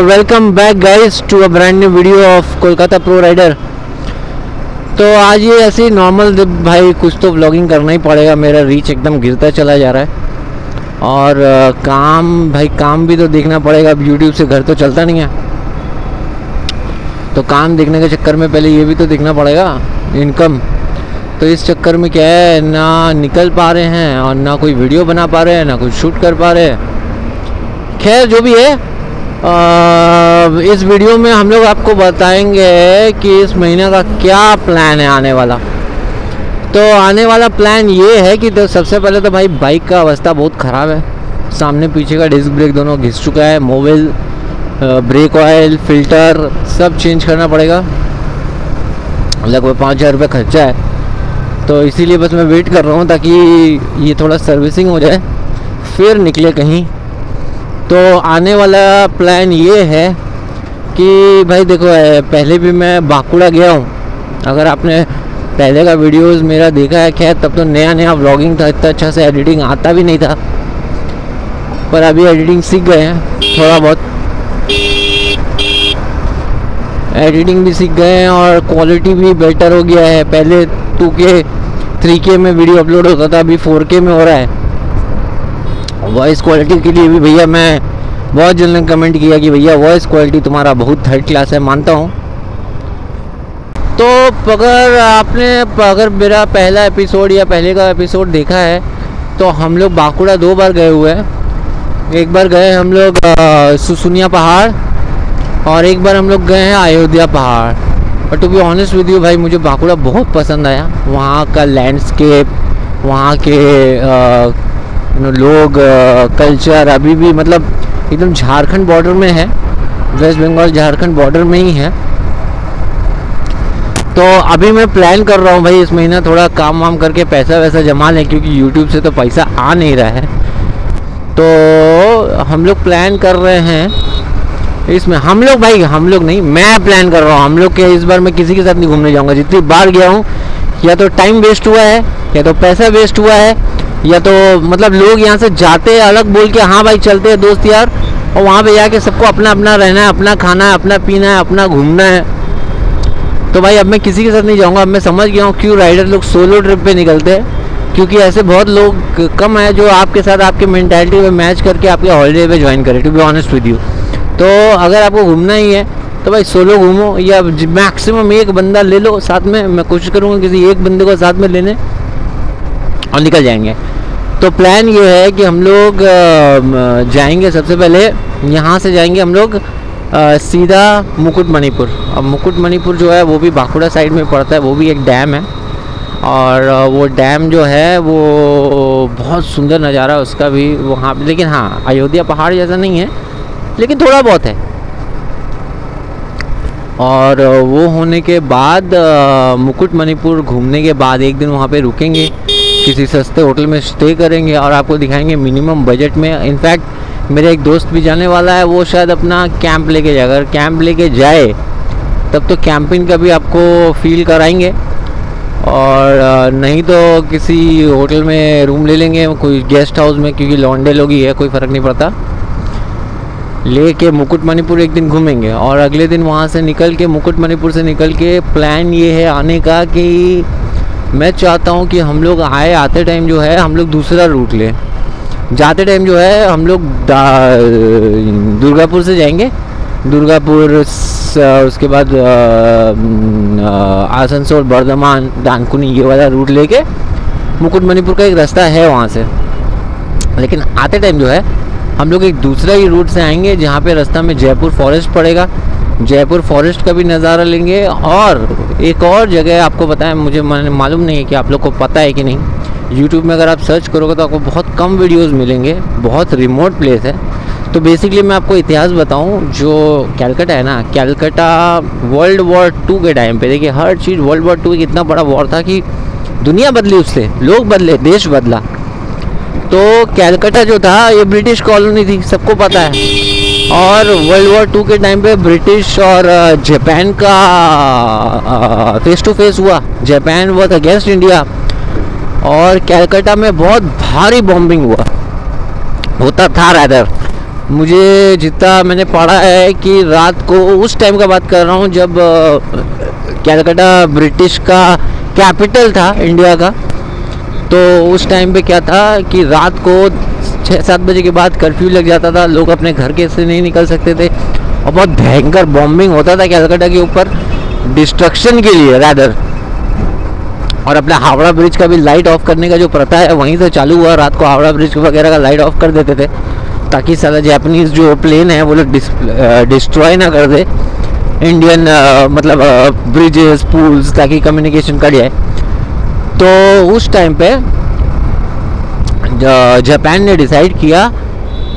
Welcome back guys to a brand new video of Kolkata pro rider. तो आज ये ऐसी नॉर्मल भाई कुछ तो व्लॉगिंग करना ही पड़ेगा, मेरा रीच एकदम गिरता चला जा रहा है और काम भी तो देखना पड़ेगा। अब यूट्यूब से घर तो चलता नहीं है, तो काम देखने के चक्कर में पहले ये भी तो देखना पड़ेगा इनकम। तो इस चक्कर में क्या है, ना निकल पा रहे हैं और ना कोई वीडियो बना पा रहे हैं, ना कुछ शूट कर पा रहे हैं। खैर जो भी है, इस वीडियो में हम लोग आपको बताएंगे कि इस महीने का क्या प्लान है आने वाला। तो आने वाला प्लान ये है कि तो सबसे पहले तो भाई बाइक का अवस्था बहुत ख़राब है। सामने पीछे का डिस्क ब्रेक दोनों घिस चुका है, मोबिल, ब्रेक ऑयल, फिल्टर सब चेंज करना पड़ेगा। लगभग 5,000 रुपये खर्चा है। तो इसीलिए बस मैं वेट कर रहा हूँ ताकि ये थोड़ा सर्विसिंग हो जाए फिर निकले कहीं। तो आने वाला प्लान ये है कि भाई देखो, पहले भी मैं बांकुड़ा गया हूँ। अगर आपने पहले का वीडियोस मेरा देखा है, खैर तब तो नया व्लॉगिंग था, इतना अच्छा से एडिटिंग आता भी नहीं था, पर अभी एडिटिंग सीख गए हैं, थोड़ा बहुत एडिटिंग भी सीख गए हैं और क्वालिटी भी बेटर हो गया है। पहले 2K 3K में वीडियो अपलोड होता था, अभी 4K में हो रहा है। वॉइस क्वालिटी के लिए भी भैया मैं बहुत जन ने कमेंट किया कि भैया वॉइस क्वालिटी तुम्हारा बहुत थर्ड क्लास है, मानता हूँ। तो अगर मेरा पहला एपिसोड या पहले का एपिसोड देखा है तो हम लोग बांकुड़ा 2 बार गए हुए हैं। एक बार गए हम लोग सुसुनिया पहाड़ और एक बार हम लोग गए हैं अयोध्या पहाड़। और to be honest with you भाई, मुझे बांकुड़ा बहुत पसंद आया। वहाँ का लैंडस्केप, वहाँ के लोग, कल्चर अभी भी मतलब एकदम झारखंड बॉर्डर में है, वेस्ट बंगाल झारखंड बॉर्डर में ही है। तो अभी मैं प्लान कर रहा हूँ भाई इस महीना थोड़ा काम वाम करके पैसा वैसा जमा लें, क्योंकि यूट्यूब से तो पैसा आ नहीं रहा है। तो हम लोग प्लान कर रहे हैं इसमें, हम लोग नहीं, मैं प्लान कर रहा हूँ। हम लोग के इस बार मैं किसी के साथ नहीं घूमने जाऊँगा। जितनी बार गया हूँ या तो टाइम वेस्ट हुआ है, या तो पैसा वेस्ट हुआ है, या तो मतलब लोग यहाँ से जाते हैं अलग बोल के हाँ भाई चलते हैं दोस्त यार, और वहाँ पे जाके सबको अपना अपना रहना है, अपना खाना है, अपना पीना है, अपना घूमना है। तो भाई अब मैं किसी के साथ नहीं जाऊँगा। अब मैं समझ गया हूँ क्यों राइडर लोग सोलो ट्रिप पे निकलते हैं, क्योंकि ऐसे बहुत लोग कम है जो आपके साथ आपके मेंटालिटी में मैच करके आपके हॉलीडे पे ज्वाइन करें, to be honest with you. तो अगर आपको घूमना ही है तो भाई सोलो घूमो, या मैक्सिमम एक बंदा ले लो साथ में। मैं कोशिश करूँगा किसी एक बंदे को साथ में लेने और निकल जाएंगे। तो प्लान ये है कि हम लोग जाएंगे, सबसे पहले यहाँ से जाएंगे हम लोग सीधा मुकुटमणिपुर। अब मुकुटमणिपुर जो है वो भी बांकुड़ा साइड में पड़ता है, वो भी एक डैम है। और वो डैम जो है वो बहुत सुंदर नज़ारा उसका भी वहाँ, लेकिन हाँ अयोध्या पहाड़ जैसा नहीं है, लेकिन थोड़ा बहुत है। और वो होने के बाद मुकुटमणिपुर घूमने के बाद एक दिन वहाँ पे रुकेंगे, किसी सस्ते होटल में स्टे करेंगे और आपको दिखाएंगे मिनिमम बजट में। इनफैक्ट मेरा एक दोस्त भी जाने वाला है, वो शायद अपना कैंप लेके जाए। अगर कैंप लेके जाए तब तो कैंपिंग का भी आपको फील कराएंगे, और नहीं तो किसी होटल में रूम ले लेंगे, कोई गेस्ट हाउस में, क्योंकि लौंडे लोग ही है, कोई फ़र्क नहीं पड़ता। लेके मुकुटमणिपुर एक दिन घूमेंगे और अगले दिन वहाँ से निकल के, मुकुटमणिपुर से निकल के प्लान ये है आने का कि मैं चाहता हूँ कि हम लोग आते टाइम जो है हम लोग दूसरा रूट लें। जाते टाइम जो है हम लोग दुर्गापुर से जाएंगे, दुर्गापुर उसके बाद आसनसोल, बर्धमान, डानकुनी, ये वाला रूट लेके मुकुटमणिपुर का एक रास्ता है वहाँ से। लेकिन आते टाइम जो है हम लोग एक दूसरा ही रूट से आएंगे, जहाँ पे रास्ता में जयपुर फॉरेस्ट पड़ेगा। जयपुर फॉरेस्ट का भी नज़ारा लेंगे। और एक और जगह आपको पता है, मुझे मालूम नहीं है कि आप लोग को पता है कि नहीं, यूट्यूब में अगर आप सर्च करोगे तो आपको बहुत कम वीडियोस मिलेंगे, बहुत रिमोट प्लेस है। तो बेसिकली मैं आपको इतिहास बताऊं, जो कैलकाटा है ना, कैलकाटा वर्ल्ड वॉर 2 के टाइम पे, देखिए हर चीज़, वर्ल्ड वॉर 2 इतना बड़ा वॉर था कि दुनिया बदली, उससे लोग बदले, देश बदला। तो कैलकाटा जो था ये ब्रिटिश कॉलोनी थी, सबको पता है। और वर्ल्ड वॉर 2 के टाइम पे ब्रिटिश और जापान का फेस टू फेस हुआ। जापान वाज अगेंस्ट इंडिया और कैलकाटा में बहुत भारी बॉम्बिंग हुआ। होता था रैदर। मुझे जितना मैंने पढ़ा है कि रात को, उस टाइम का बात कर रहा हूँ जब कलकत्ता ब्रिटिश का कैपिटल था इंडिया का, तो उस टाइम पे क्या था कि रात को 6-7 बजे के बाद कर्फ्यू लग जाता था, लोग अपने घर के से नहीं निकल सकते थे और बहुत भयंकर बॉम्बिंग होता था कलकत्ता के ऊपर डिस्ट्रक्शन के लिए रैदर। और अपना हावड़ा ब्रिज का भी लाइट ऑफ करने का जो प्रथा है वहीं से चालू हुआ। रात को हावड़ा ब्रिज वगैरह का लाइट ऑफ कर देते थे ताकि सारा जापानीज जो प्लेन है वो लोग डिस्ट्रॉय ना कर दे इंडियन मतलब ब्रिजेस पूल्स, ताकि कम्युनिकेशन कट जाए। तो उस टाइम पे जापान ने डिसाइड किया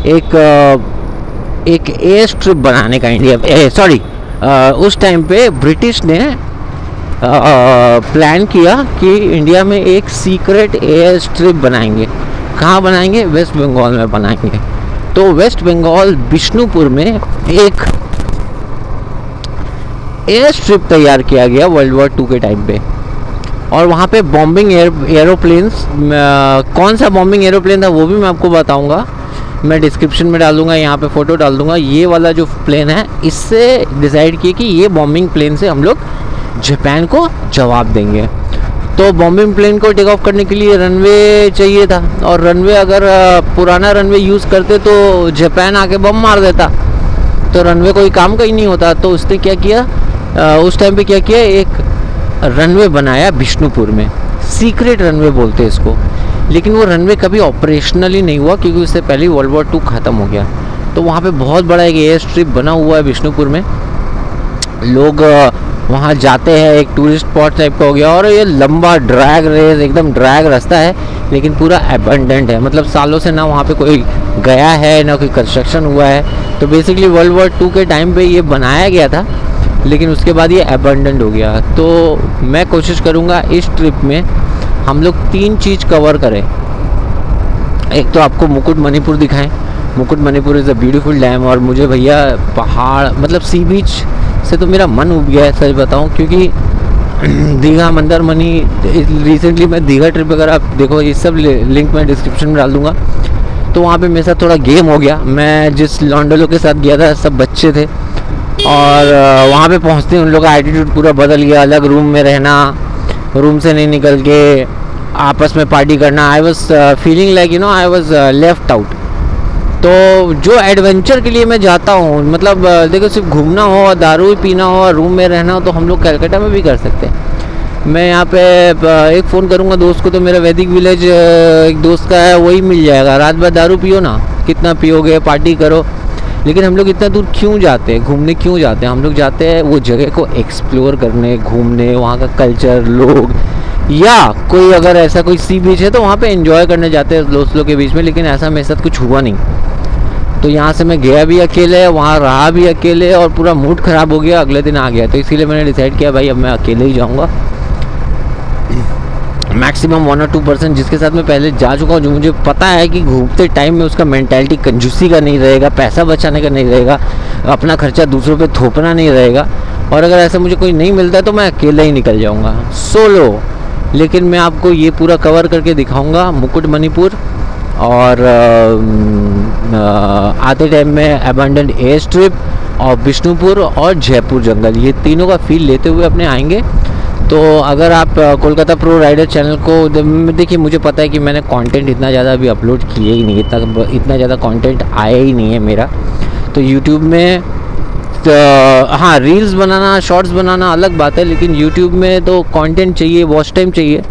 एक एयर स्ट्रिप बनाने का इंडिया उस टाइम पे ब्रिटिश ने प्लान किया कि इंडिया में एक सीक्रेट एयर स्ट्रिप बनाएंगे। कहाँ बनाएंगे? वेस्ट बंगाल में बनाएंगे। तो वेस्ट बंगाल बिष्णुपुर में एक एयर स्ट्रिप तैयार किया गया वर्ल्ड वॉर 2 के टाइम पे। और वहाँ पे बॉम्बिंग एरोप्लेन्स, कौन सा बॉम्बिंग एरोप्लेन था वो भी मैं आपको बताऊँगा, मैं डिस्क्रिप्शन में डाल दूँगा, यहाँ पे फ़ोटो डाल दूँगा। ये वाला जो प्लेन है, इससे डिसाइड किया कि ये बॉम्बिंग प्लेन से हम लोग जापान को जवाब देंगे। तो बॉम्बिंग प्लेन को टेक ऑफ करने के लिए रनवे चाहिए था, और रनवे अगर पुराना रनवे यूज़ करते तो जापान आके बम मार देता, तो रनवे कोई काम का ही नहीं होता। तो उसने क्या किया, उस टाइम पे क्या किया, एक रनवे बनाया बिष्णुपुर में, सीक्रेट रनवे बोलते हैं इसको। लेकिन वो रनवे कभी ऑपरेशनल ही नहीं हुआ क्योंकि उससे पहले वर्ल्ड वॉर 2 ख़त्म हो गया। तो वहाँ पे बहुत बड़ा एक एयर स्ट्रिप बना हुआ है बिष्णुपुर में, लोग वहाँ जाते हैं, एक टूरिस्ट स्पॉट टाइप का हो गया। और ये लंबा ड्रैग रेस, एकदम ड्रैग रास्ता है, लेकिन पूरा एबंडेंट है, मतलब सालों से ना वहाँ पे कोई गया है ना कोई कंस्ट्रक्शन हुआ है। तो बेसिकली वर्ल्ड वॉर 2 के टाइम पे ये बनाया गया था, लेकिन उसके बाद ये एबंडेंट हो गया। तो मैं कोशिश करूँगा इस ट्रिप में हम लोग 3 चीज़ कवर करें। एक तो आपको मुकुटमणिपुर दिखाएं। Mukutmanipur is a beautiful dam, और मुझे भैया पहाड़ मतलब सी बीच से तो मेरा मन उब गया है सच बताऊं, क्योंकि दीघा, मंदारमनी, रिसेंटली मैं दीघा ट्रिप, अगर आप देखो ये सब लिंक मैं डिस्क्रिप्शन में डाल दूँगा। तो वहाँ पे मेरे साथ थोड़ा गेम हो गया। मैं जिस लॉन्डोलो के साथ गया था सब बच्चे थे, और वहाँ पे पहुँचते उन लोगों का एटीट्यूड पूरा बदल गया। अलग रूम में रहना, रूम से नहीं निकल के आपस में पार्टी करना। I was feeling like I was left out. तो जो एडवेंचर के लिए मैं जाता हूँ, मतलब देखो सिर्फ घूमना हो और दारू ही पीना हो और रूम में रहना हो, तो हम लोग कलकत्ता में भी कर सकते हैं। मैं यहाँ पे एक फ़ोन करूँगा दोस्त को, तो मेरा वैदिक विलेज एक दोस्त का है, वही मिल जाएगा। रात भर दारू पियो ना, कितना पियोगे, पार्टी करो। लेकिन हम लोग इतना दूर क्यों जाते हैं, घूमने क्यों जाते हैं? हम लोग जाते हैं वो जगह को एक्सप्लोर करने, घूमने, वहाँ का कल्चर, लोग, या कोई अगर ऐसा कोई सी बीच है तो वहाँ पे एंजॉय करने जाते हैं दोस्तों के बीच में। लेकिन ऐसा मेरे साथ कुछ हुआ नहीं। तो यहाँ से मैं गया भी अकेले, वहाँ रहा भी अकेले, और पूरा मूड ख़राब हो गया, अगले दिन आ गया। तो इसीलिए मैंने डिसाइड किया भाई अब मैं अकेले ही जाऊँगा। मैक्सिमम 1 और 2% जिसके साथ मैं पहले जा चुका हूँ, जो मुझे पता है कि घूमते टाइम में उसका मेंटालिटी कंजूसी का नहीं रहेगा, पैसा बचाने का नहीं रहेगा, अपना खर्चा दूसरों पे थोपना नहीं रहेगा। और अगर ऐसा मुझे कोई नहीं मिलता है तो मैं अकेले ही निकल जाऊँगा, सोलो। लेकिन मैं आपको ये पूरा कवर करके दिखाऊँगा मुकुटमणिपुर, और आते टाइम में अबंडेंट एयर स्ट्रिप और बिष्णुपुर और जयपुर जंगल, ये तीनों का फील लेते हुए अपने आएंगे। तो अगर आप कोलकाता प्रो राइडर चैनल को देखिए, मुझे पता है कि मैंने कंटेंट इतना ज़्यादा अभी अपलोड किए ही नहीं, इतना ज़्यादा कंटेंट आया ही नहीं है मेरा। तो यूट्यूब में हाँ, रील्स बनाना, शॉर्ट्स बनाना अलग बात है, लेकिन यूट्यूब में तो कंटेंट चाहिए, वॉच टाइम चाहिए।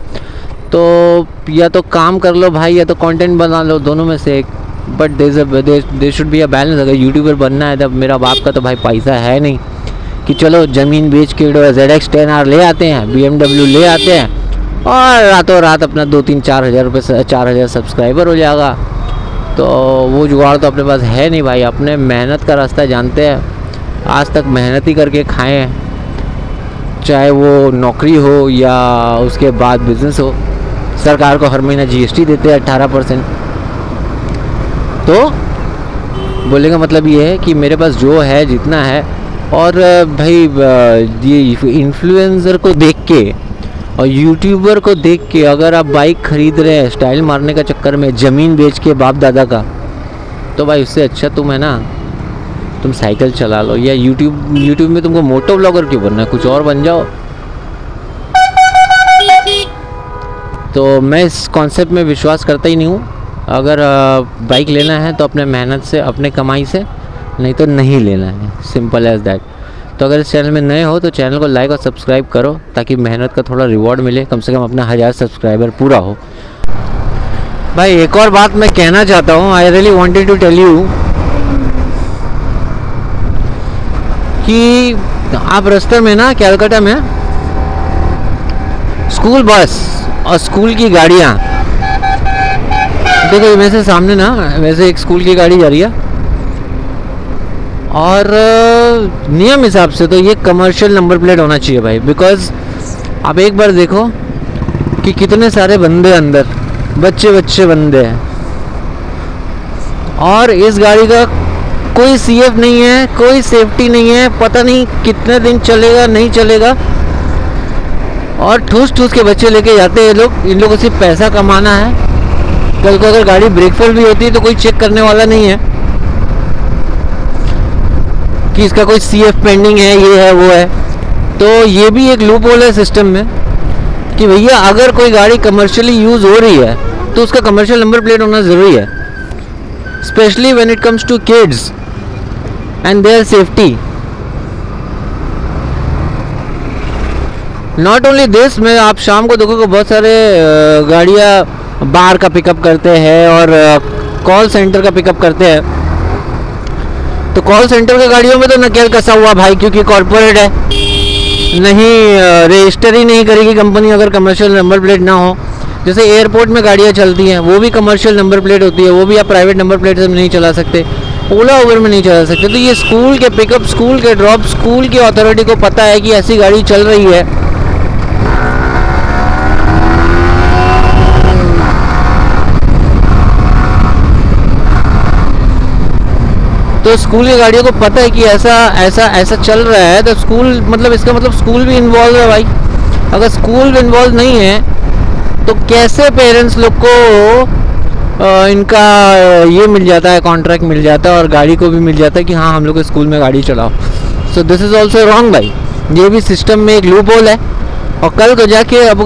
तो या तो काम कर लो भाई, या तो कंटेंट बना लो, दोनों में से एक। But there should be a balance. अगर यूट्यूबर बनना है तब मेरा बाप का तो भाई पैसा है नहीं कि चलो ज़मीन बेच के ZX 10R ले आते हैं, BMW ले आते हैं, और रातों रात अपना 2-3-4 हज़ार रुपये 4 हज़ार सब्सक्राइबर हो जाएगा। तो वो जुगाड़ तो अपने पास है नहीं भाई। अपने मेहनत का रास्ता जानते हैं, आज तक मेहनत ही करके खाए हैं, चाहे वो नौकरी हो या उसके बाद बिज़नेस हो। सरकार को हर महीना GST देते हैं 18%। तो बोलने का मतलब ये है कि मेरे पास जो है जितना है, और भाई ये इन्फ्लुएंसर को देख के और यूट्यूबर को देख के अगर आप बाइक ख़रीद रहे हैं स्टाइल मारने का चक्कर में, ज़मीन बेच के बाप दादा का, तो भाई उससे अच्छा तुम है ना, तुम साइकिल चला लो, या यूट्यूब में तुमको मोटो ब्लॉगर क्यों बनना है, कुछ और बन जाओ। तो मैं इस कॉन्सेप्ट में विश्वास करता ही नहीं हूँ। अगर बाइक लेना है तो अपने मेहनत से, अपने कमाई से, नहीं तो नहीं लेना है, सिंपल एज दैट। तो अगर इस चैनल में नए हो तो चैनल को लाइक और सब्सक्राइब करो, ताकि मेहनत का थोड़ा रिवॉर्ड मिले, कम से कम अपना 1000 सब्सक्राइबर पूरा हो। भाई एक और बात मैं कहना चाहता हूँ, I really wanted to tell you कि आप रास्ते में ना कैलकाटा में स्कूल बस और स्कूल की गाड़ियाँ, देखो वैसे सामने ना वैसे एक स्कूल की गाड़ी जा रही है, और नियम हिसाब से तो ये कमर्शियल नंबर प्लेट होना चाहिए भाई। बिकॉज आप एक बार देखो कि कितने सारे बंदे अंदर, बच्चे बंदे हैं, और इस गाड़ी का कोई सीएफ नहीं है, कोई सेफ्टी नहीं है, पता नहीं कितने दिन चलेगा नहीं चलेगा, और ठूस के बच्चे लेके जाते हैं लोग। इन लोगों से पैसा कमाना है। कल को अगर गाड़ी ब्रेक फेल भी होती है तो कोई चेक करने वाला नहीं है कि इसका कोई सीएफ पेंडिंग है, ये है वो है। तो ये भी एक लूप होल है सिस्टम में कि भैया अगर कोई गाड़ी कमर्शियली यूज़ हो रही है तो उसका कमर्शियल नंबर प्लेट होना ज़रूरी है, specially when it comes to kids and their safety. Not only this, मैं आप शाम को देखोगे बहुत सारे गाड़ियाँ बार का पिकअप करते हैं और कॉल सेंटर का पिकअप करते हैं। तो कॉल सेंटर की गाड़ियों में तो नकेल कसा हुआ भाई, क्योंकि कॉर्पोरेट है, नहीं रजिस्टर ही नहीं करेगी कंपनी अगर कमर्शियल नंबर प्लेट ना हो। जैसे एयरपोर्ट में गाड़ियाँ चलती हैं वो भी कमर्शियल नंबर प्लेट होती है, वो भी आप प्राइवेट नंबर प्लेट से नहीं चला सकते, ओला उबर में नहीं चला सकते। तो ये स्कूल के पिकअप, स्कूल के ड्रॉप, स्कूल की अथॉरिटी को पता है कि ऐसी गाड़ी चल रही है, तो स्कूल की गाड़ियों को पता है कि ऐसा चल रहा है। तो स्कूल मतलब इसका मतलब स्कूल भी इन्वॉल्व है भाई। अगर स्कूल इन्वॉल्व नहीं है तो कैसे पेरेंट्स लोग को इनका ये मिल जाता है, कॉन्ट्रैक्ट मिल जाता है और गाड़ी को भी मिल जाता है कि हाँ हम लोग को स्कूल में गाड़ी चलाओ। So this is also wrong भाई, ये भी सिस्टम में एक लूप होल है। और कल को जाके अब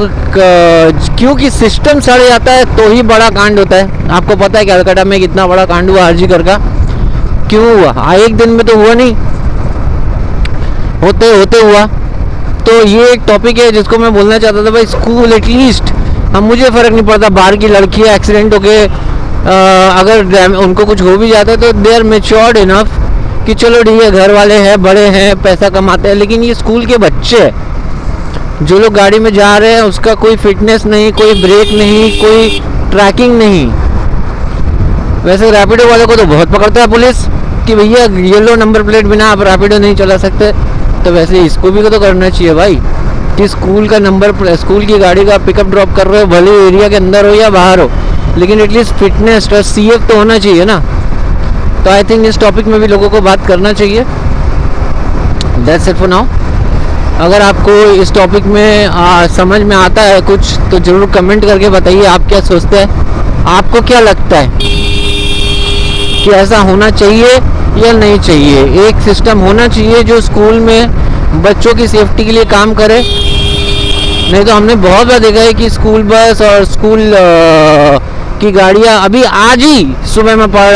क्योंकि सिस्टम सड़ जाता है तो ही बड़ा कांड होता है। आपको पता है कैलकाटा में कितना बड़ा कांड हुआ आरजी कर का, क्यों हुआ? एक दिन में तो हुआ नहीं, होते होते हुआ। तो ये एक टॉपिक है जिसको मैं बोलना चाहता था भाई। स्कूल एटलीस्ट, अब मुझे फ़र्क नहीं पड़ता बाहर की लड़की एक्सीडेंट होके अगर उनको कुछ हो भी जाता है तो दे आर मैच्योर्ड इनफ कि चलो ठीक है, घर वाले हैं, बड़े हैं, पैसा कमाते हैं। लेकिन ये स्कूल के बच्चे जो लोग गाड़ी में जा रहे हैं, उसका कोई फिटनेस नहीं, कोई ब्रेक नहीं, कोई ट्रैकिंग नहीं। वैसे रैपिडो वाले को तो बहुत पकड़ता है पुलिस कि भैया येलो नंबर प्लेट बिना आप रैपिडो नहीं चला सकते। तो वैसे इसको भी तो करना चाहिए भाई कि स्कूल का नंबर, स्कूल की गाड़ी का पिकअप ड्रॉप कर रहे हो, भले एरिया के अंदर हो या बाहर हो, लेकिन एटलीस्ट फिटनेस और सीएफ तो होना चाहिए ना। तो आई थिंक इस टॉपिक में भी लोगों को बात करना चाहिए। That's it for now. अगर आपको इस टॉपिक में समझ में आता है कुछ तो ज़रूर कमेंट करके बताइए आप क्या सोचते हैं। आपको क्या लगता है कि ऐसा होना चाहिए या नहीं चाहिए? एक सिस्टम होना चाहिए जो स्कूल में बच्चों की सेफ्टी के लिए काम करे। नहीं तो हमने बहुत बार देखा है कि स्कूल बस और स्कूल की गाड़ियाँ, अभी आज ही सुबह मैं पढ़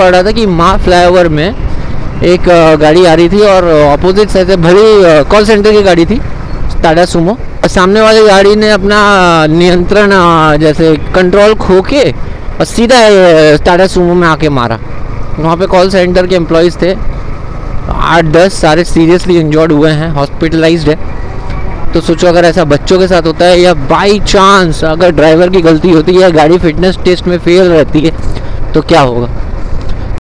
रहा था कि माँ फ्लाईओवर में एक गाड़ी आ रही थी और अपोजिट साइड से भरी कॉल सेंटर की गाड़ी थी, टाटा सुमो। सामने वाली गाड़ी ने अपना नियंत्रण जैसे कंट्रोल खो के और सीधा टाटा सुमो में आके मारा। वहाँ पे कॉल सेंटर के एम्प्लॉयज़ थे, 8-10 सारे सीरियसली इंजर्ड हुए हैं, हॉस्पिटलाइज्ड है। तो सोचो अगर ऐसा बच्चों के साथ होता है या बाई चांस अगर ड्राइवर की गलती होती है या गाड़ी फिटनेस टेस्ट में फेल रहती है तो क्या होगा।